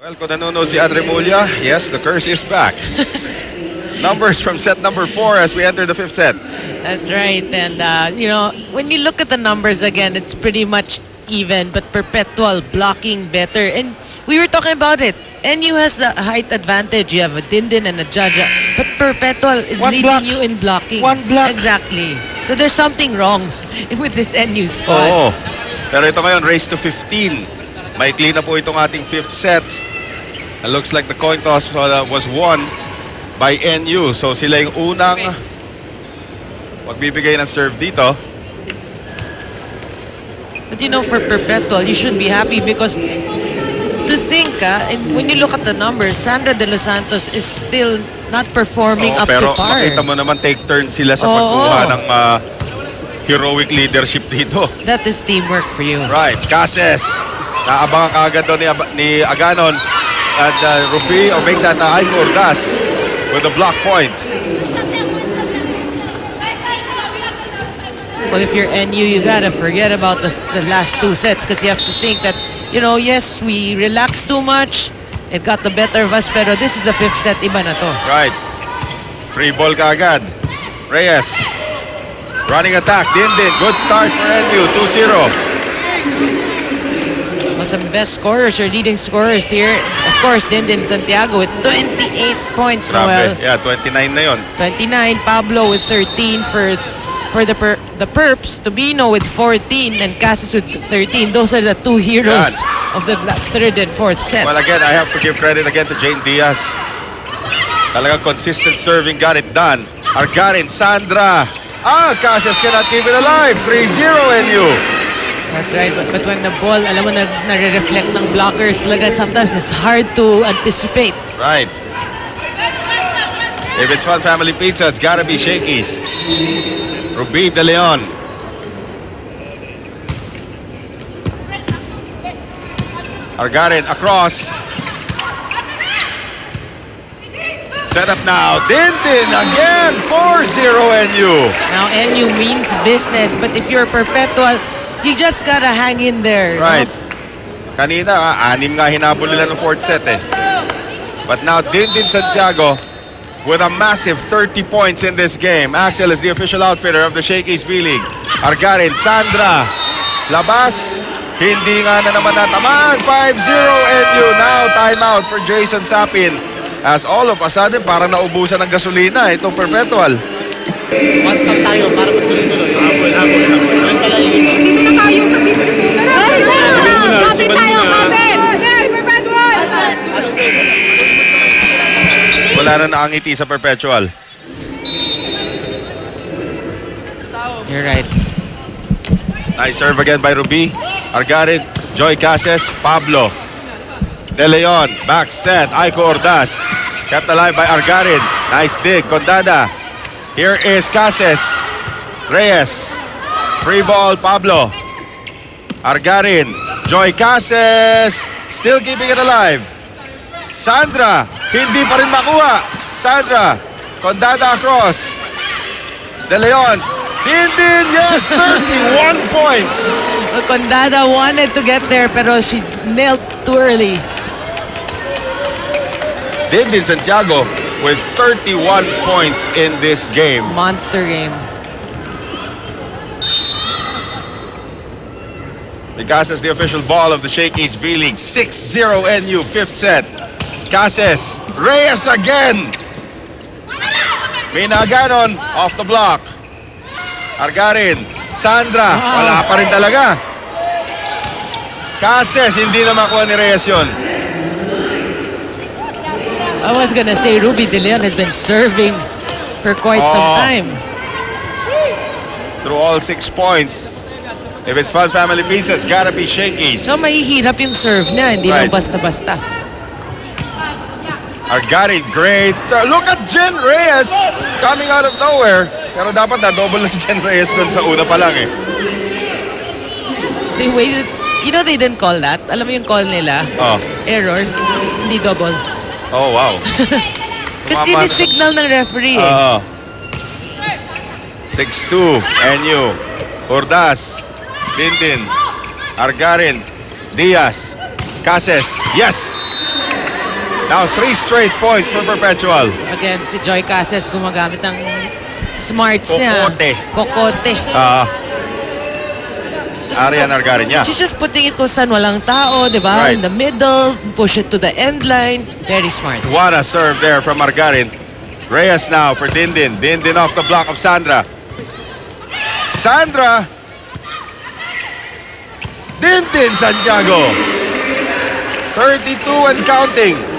Well, kung nanonood si Andre Mulia, yes, the curse is back. Numbers from set number 4 as we enter the 5th set. That's right. And, you know, when you look at the numbers again, it's pretty much even, but Perpetual blocking better. And we were talking about it. NU has the height advantage. You have a Dindin and a Jaja. But Perpetual is One leading block. you in blocking. One block. Exactly. So there's something wrong with this NU squad. Oo. Pero ito ngayon, race to 15. Maikli na po itong ating 5th set. It looks like the coin toss was won by NU. So sila yung unang magbibigay ng serve dito. But you know, for Perpetual, you should be happy because to think, and when you look at the numbers, Sandra De Los Santos is still not performing up pero to par. makita mo naman take turn sila sa Oo. pagkuha ng heroic leadership dito. That is teamwork for you. Right, Cases. Naabangan kaagad doon ni Aganon. And Rufi will make that Aiko Ordas with a block point. Well, if you're NU, you gotta forget about the last 2 sets because you have to think that, you know, yes, we relaxed too much. It got the better of us, pero this is the 5th set, iba na to. Right. Free ball kaagad. Reyes. Running attack. Dindin. Good start for NU. 2-0. Well, some best scorers or leading scorers here. Of course, Dindin Santiago with 28 points, Noel. Grabe. Yeah, 29 na yun. 29, Pablo with 13 for the Perps, Tobino with 14, and Casas with 13. Those are the 2 heroes of the 3rd and 4th set. Well, again, I have to give credit again to Jane Diaz. Talagang consistent serving got it done. Argarin, Sandra. Casas cannot keep it alive. 3-0 NU. That's right, but when the ball, alam mo, nare-reflect ng blockers, talaga sometimes it's hard to anticipate. Right. If it's Fun Family Pizza, it's gotta be Shakey's. Ruby De Leon. Argarin across. Set up now. Dindin again. 4-0 NU. Now, NU means business, but if you're Perpetual, you just gotta hang in there. Right. No? Kanina, 6 nga hinabol nila ng 4th set eh. But now, Dindin Santiago with a massive 30 points in this game. Axel is the official outfitter of the Shakey's V-League. Argarin, Sandra. Labas. Hindi nga na naman natamaan. 5-0 NU. Now, timeout for Jason Sapin. As all of a sudden, parang naubusan ng gasolina itong Perpetual. One stop tayo para magtuloy-tuloy. Habol. Yan pala yun. Dito na tayo sa business owner. Kapit tayo, kapit! Okay, Perpetual! Wala na nakangiti sa Perpetual. You're right. Nice serve again by Ruby. Argarin, Joy Cases, Pablo. De Leon, back set, Aiko Ordas. Kept alive by Argarin. Nice dig, Condada. Here is Cases. Reyes. Free ball, Pablo. Argarin. Joy Cases. Still keeping it alive. Sandra. Hindi pa rin makuha. Sandra. Condada across. De Leon. Dindin, yes, 31 points. Well, Condada wanted to get there, pero she nailed too early. Dindin Santiago with 31 points in this game. Monster game. Cases the official ball of the Shakey's V-League. 6-0 NU, 5th set. Cases, Reyes again. Mina Aganon off the block. Argarin, Sandra, wala pa rin talaga. Cases, hindi na makuha ni Reyes yun. I was gonna say Ruby De Leon has been serving for quite some time. Through all 6 points. If it's Fun Family Pizza, it's gotta be Shakey's. So mahihirap yung serve niya, hindi lang basta-basta. Argarin, great. So, look at Jen Reyes coming out of nowhere. Pero dapat na-double na si Jen Reyes dun sa una pa lang eh. They waited. You know they didn't call that? Alam mo yung call nila? Error. Hindi double. Oh, wow. Kasi signal ng referee eh. 6-2, NU. Ordas. Dindin. Argarin. Diaz. Cases. Yes! Now 3 straight points for Perpetual. Again, si Joy Cases gumagamit ng smarts niya. Kokote. Kokote. Arian Argarin, yeah. She's just putting it kung saan walang tao, di ba? Right. In the middle, push it to the end line. Very smart. What a serve there from Argarin. Reyes now for Dindin. Dindin off the block of Sandra. Sandra. Dindin Santiago. 32 and counting.